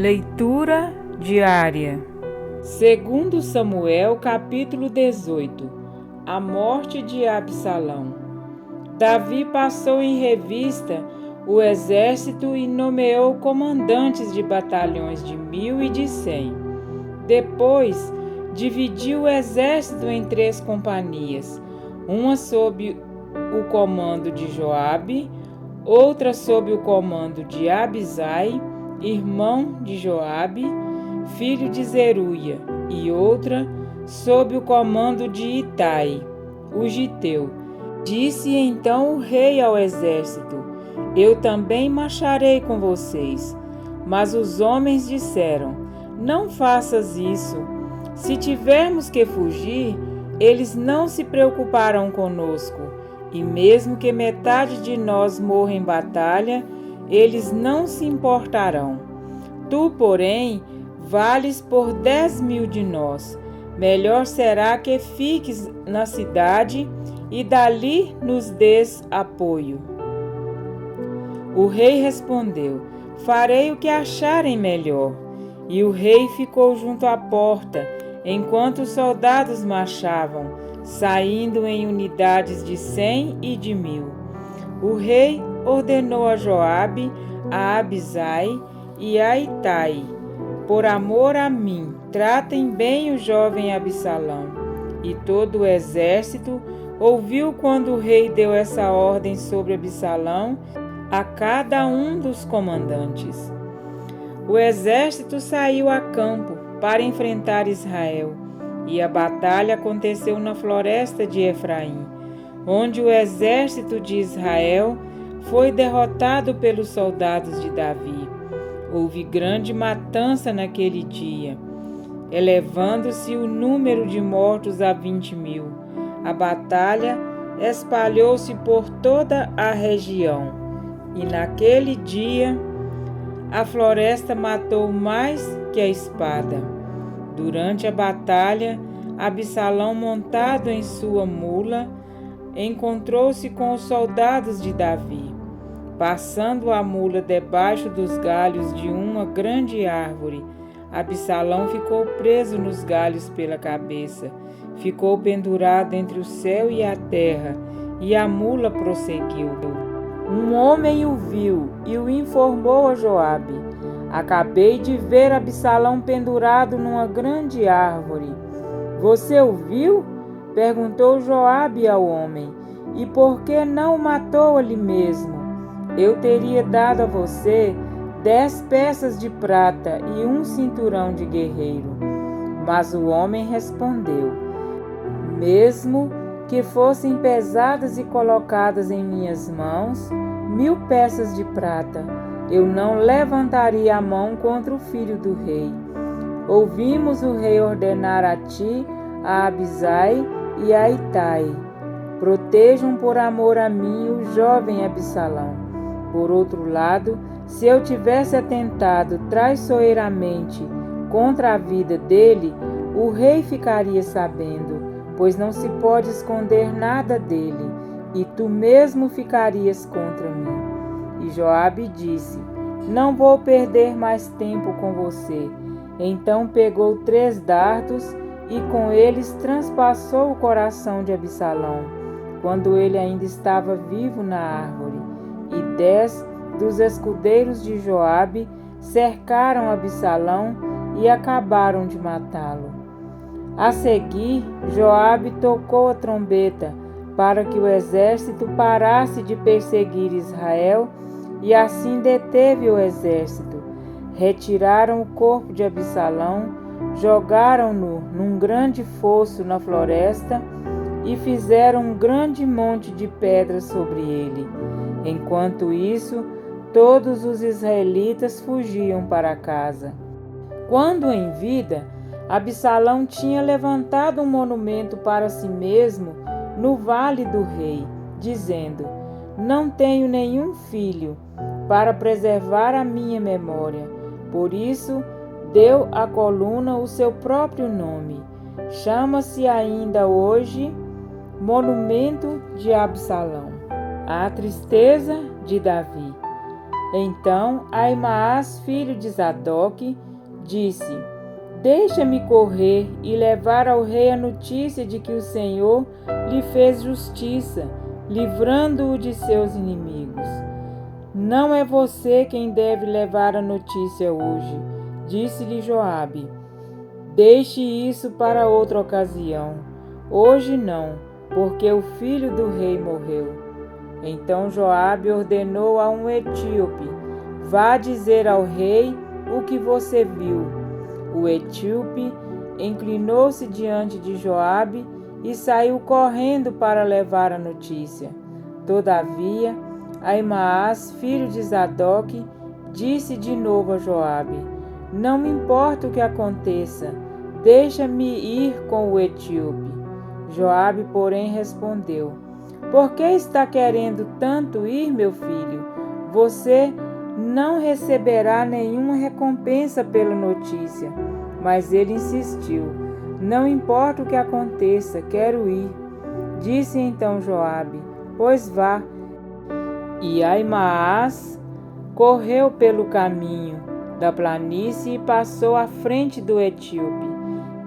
Leitura diária. Segundo Samuel, capítulo 18. A morte de Absalão. Davi passou em revista o exército e nomeou comandantes de batalhões de 1000 e de 100. Depois, dividiu o exército em 3 companhias, uma sob o comando de Joabe, outra sob o comando de Abisai, irmão de Joabe, filho de Zeruia, e outra sob o comando de Itai, o giteu. Disse então o rei ao exército: Eu também marcharei com vocês. Mas os homens disseram: Não faças isso. Se tivermos que fugir, eles não se preocuparão conosco, e mesmo que metade de nós morra em batalha, eles não se importarão. Tu, porém, vales por 10.000 de nós. Melhor será que fiques na cidade e dali nos dês apoio. O rei respondeu: Farei o que acharem melhor. E o rei ficou junto à porta, enquanto os soldados marchavam, saindo em unidades de 100 e de 1000. O rei ordenou a Joabe, a Abisai e a Itai: Por amor a mim, tratem bem o jovem Absalão. E todo o exército ouviu quando o rei deu essa ordem sobre Absalão a cada um dos comandantes. O exército saiu a campo para enfrentar Israel, e a batalha aconteceu na floresta de Efraim, onde o exército de Israel foi derrotado pelos soldados de Davi. Houve grande matança naquele dia, elevando-se o número de mortos a 20.000. A batalha espalhou-se por toda a região, e naquele dia a floresta matou mais que a espada. Durante a batalha, Absalão, montado em sua mula, encontrou-se com os soldados de Davi. Passando a mula debaixo dos galhos de uma grande árvore, Absalão ficou preso nos galhos pela cabeça. Ficou pendurado entre o céu e a terra, e a mula prosseguiu. Um homem o viu e o informou a Joabe: Acabei de ver Absalão pendurado numa grande árvore. Você o viu? Perguntou Joabe ao homem. E por que não o matou ali mesmo? Eu teria dado a você 10 peças de prata e um cinturão de guerreiro. Mas o homem respondeu: Mesmo que fossem pesadas e colocadas em minhas mãos 1000 peças de prata, eu não levantaria a mão contra o filho do rei. Ouvimos o rei ordenar a ti, a Abisai e a Itai: Protejam por amor a mim o jovem Absalão. Por outro lado, se eu tivesse atentado traiçoeiramente contra a vida dele, o rei ficaria sabendo, pois não se pode esconder nada dele, e tu mesmo ficarias contra mim. E Joabe disse: Não vou perder mais tempo com você. Então pegou 3 dardos e com eles transpassou o coração de Absalão, quando ele ainda estava vivo na árvore. E 10 dos escudeiros de Joabe cercaram Absalão e acabaram de matá-lo. A seguir, Joabe tocou a trombeta para que o exército parasse de perseguir Israel, e assim deteve o exército. Retiraram o corpo de Absalão, jogaram-no num grande fosso na floresta e fizeram um grande monte de pedras sobre ele. Enquanto isso, todos os israelitas fugiam para casa. Quando em vida, Absalão tinha levantado um monumento para si mesmo no Vale do Rei, dizendo: Não tenho nenhum filho para preservar a minha memória. Por isso, deu à coluna o seu próprio nome. Chama-se ainda hoje Monumento de Absalão. A tristeza de Davi. Então Aimaas, filho de Zadok, disse: Deixa-me correr e levar ao rei a notícia de que o Senhor lhe fez justiça, livrando-o de seus inimigos. Não é você quem deve levar a notícia hoje, disse-lhe Joabe. Deixe isso para outra ocasião. Hoje não, porque o filho do rei morreu. Então Joabe ordenou a um etíope: Vá dizer ao rei o que você viu. O etíope inclinou-se diante de Joabe e saiu correndo para levar a notícia. Todavia, Aimaas, filho de Zadok, disse de novo a Joabe: Não me importa o que aconteça, deixa-me ir com o etíope. Joabe, porém, respondeu: Por que está querendo tanto ir, meu filho? Você não receberá nenhuma recompensa pela notícia. Mas ele insistiu: Não importa o que aconteça, quero ir. Disse então Joabe: Pois vá. E Aimaas correu pelo caminho da planície e passou à frente do etíope.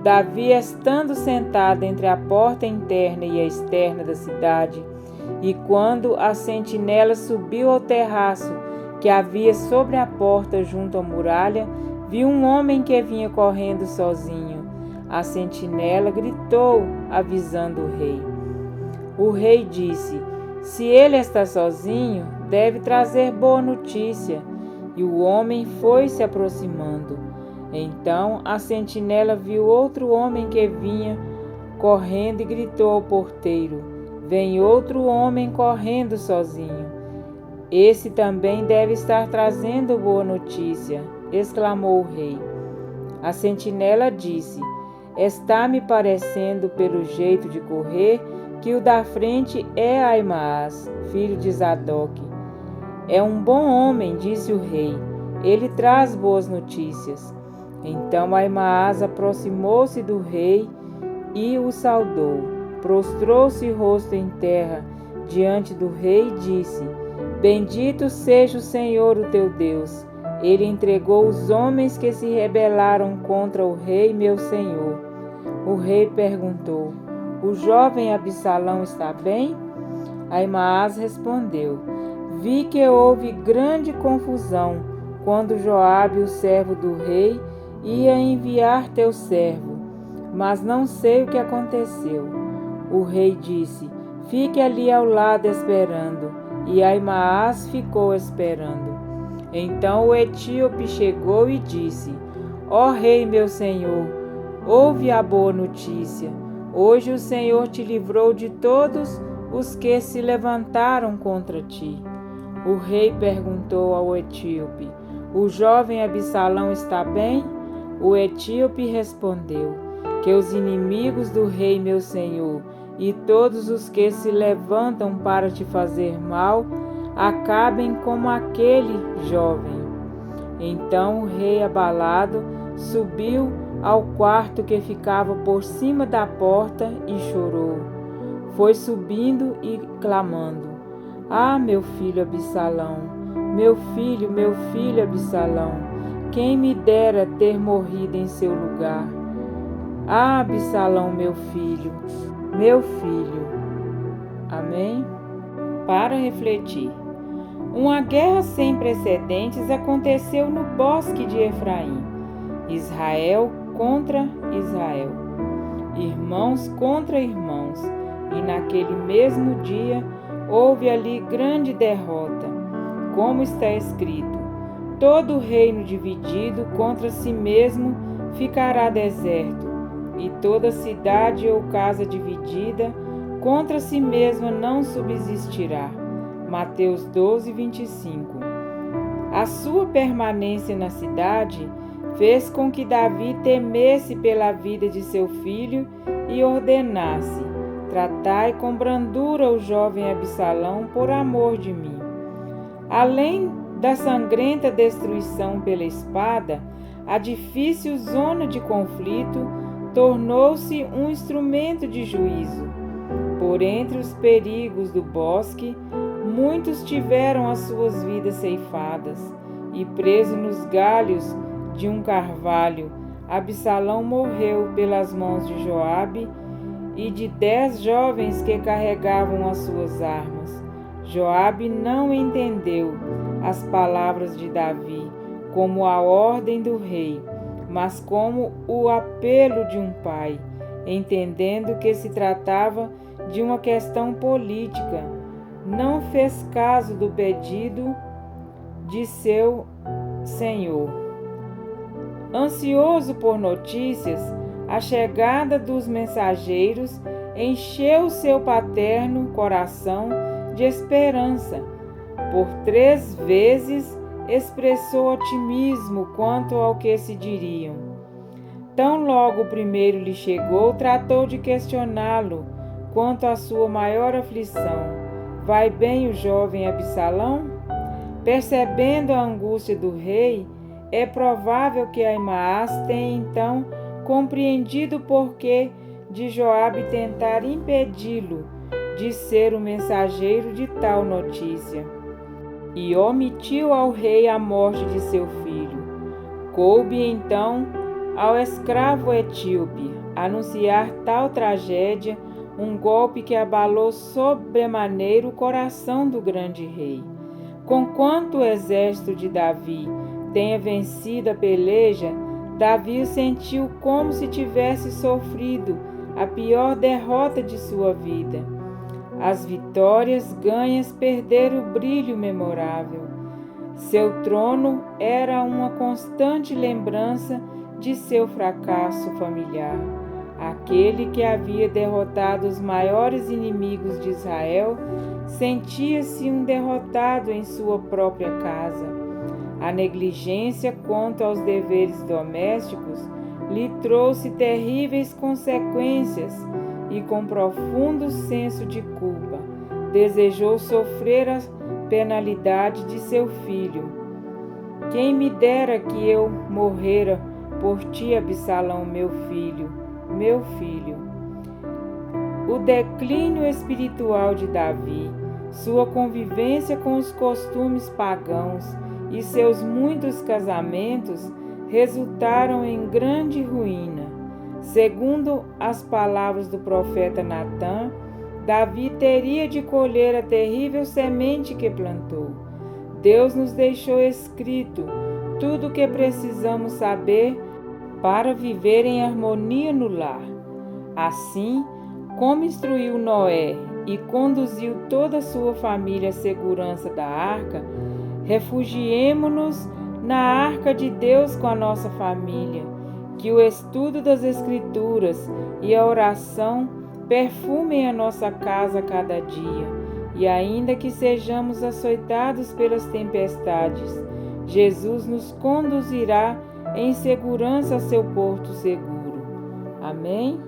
Davi, estando sentado entre a porta interna e a externa da cidade, e quando a sentinela subiu ao terraço que havia sobre a porta junto à muralha, viu um homem que vinha correndo sozinho. A sentinela gritou, avisando o rei. O rei disse: Se ele está sozinho, deve trazer boa notícia. E o homem foi se aproximando. Então a sentinela viu outro homem que vinha correndo e gritou ao porteiro: Vem outro homem correndo sozinho. Esse também deve estar trazendo boa notícia, exclamou o rei. A sentinela disse: Está me parecendo pelo jeito de correr que o da frente é Aimaas, filho de Zadok. É um bom homem, disse o rei. Ele traz boas notícias. Então Aimaas aproximou-se do rei e o saudou. Prostrou-se rosto em terra diante do rei e disse: Bendito seja o Senhor, o teu Deus. Ele entregou os homens que se rebelaram contra o rei, meu senhor. O rei perguntou: O jovem Absalão está bem? Aimaas respondeu: Vi que houve grande confusão quando Joabe, o servo do rei, ia enviar teu servo, mas não sei o que aconteceu. O rei disse: Fique ali ao lado esperando. E Aimaas ficou esperando. Então o etíope chegou e disse: Ó rei, meu senhor, ouve a boa notícia. Hoje o Senhor te livrou de todos os que se levantaram contra ti. O rei perguntou ao etíope: O jovem Absalão está bem? O etíope respondeu: Que os inimigos do rei, meu senhor, e todos os que se levantam para te fazer mal, acabem como aquele jovem. Então o rei, abalado, subiu ao quarto que ficava por cima da porta e chorou. Foi subindo e clamando: Ah, meu filho Absalão, meu filho Absalão, quem me dera ter morrido em seu lugar. Ah, Absalão, meu filho. Amém? Para refletir. Uma guerra sem precedentes aconteceu no bosque de Efraim. Israel contra Israel. Irmãos contra irmãos. E naquele mesmo dia houve ali grande derrota. Como está escrito: Todo reino dividido contra si mesmo ficará deserto. E toda cidade ou casa dividida contra si mesma não subsistirá. Mateus 12, 25. A sua permanência na cidade fez com que Davi temesse pela vida de seu filho e ordenasse: Tratai com brandura o jovem Absalão por amor de mim. Além da sangrenta destruição pela espada, a difícil zona de conflito tornou-se um instrumento de juízo. Por entre os perigos do bosque, muitos tiveram as suas vidas ceifadas, e preso nos galhos de um carvalho, Absalão morreu pelas mãos de Joabe e de 10 jovens que carregavam as suas armas. Joabe não entendeu as palavras de Davi como a ordem do rei, mas como o apelo de um pai, entendendo que se tratava de uma questão política. Não fez caso do pedido de seu senhor. Ansioso por notícias, a chegada dos mensageiros encheu seu paterno coração de esperança. Por 3 vezes expressou otimismo quanto ao que se diriam. Tão logo o primeiro lhe chegou, tratou de questioná-lo quanto à sua maior aflição. Vai bem o jovem Absalão? Percebendo a angústia do rei, é provável que Ahimaás tenha então compreendido o porquê de Joabe tentar impedi-lo de ser o mensageiro de tal notícia, e omitiu ao rei a morte de seu filho. Coube então ao escravo etíope anunciar tal tragédia, um golpe que abalou sobremaneira o coração do grande rei. Conquanto o exército de Davi tenha vencido a peleja, Davi sentiu como se tivesse sofrido a pior derrota de sua vida. As vitórias ganhas perderam o brilho memorável. Seu trono era uma constante lembrança de seu fracasso familiar. Aquele que havia derrotado os maiores inimigos de Israel sentia-se um derrotado em sua própria casa. A negligência quanto aos deveres domésticos lhe trouxe terríveis consequências e, com profundo senso de culpa, desejou sofrer a penalidade de seu filho. Quem me dera que eu morrera por ti, Absalão, meu filho, meu filho. O declínio espiritual de Davi, sua convivência com os costumes pagãos e seus muitos casamentos resultaram em grande ruína. Segundo as palavras do profeta Natã, Davi teria de colher a terrível semente que plantou. Deus nos deixou escrito tudo o que precisamos saber para viver em harmonia no lar. Assim, como instruiu Noé e conduziu toda a sua família à segurança da arca, refugiemo-nos na arca de Deus com a nossa família. Que o estudo das Escrituras e a oração perfumem a nossa casa a cada dia, e ainda que sejamos açoitados pelas tempestades, Jesus nos conduzirá em segurança a seu porto seguro. Amém?